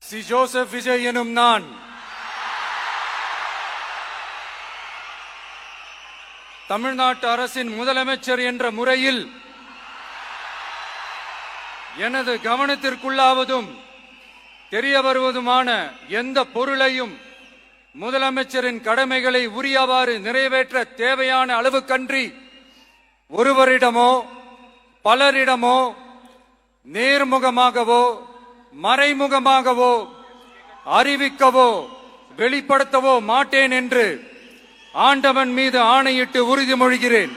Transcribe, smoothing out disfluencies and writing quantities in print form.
C Joseph Vijay எனும் நான் தமிழ்நாட்டு அரசின் முதலமைச்சர் என்ற முறையில் எனது கவனத்திற்குள்ளாவதும் தெரிய வருவதுமான எந்த பொருளையும் முதலமைச்சரின் கடமைகளை உரியவாறு நிறைவேற்ற தேவையான அளவுக்கன்றி ஒருவரிடமோ பலரிடமோ நேர்முகமாகவோ மறைமுகமாகவோ அறிவிக்கவோ வெளிப்படுத்தவோ மாட்டேன் என்று ஆண்டவன் மீது ஆணையிட்டு உறுதிமொழிகிறேன்.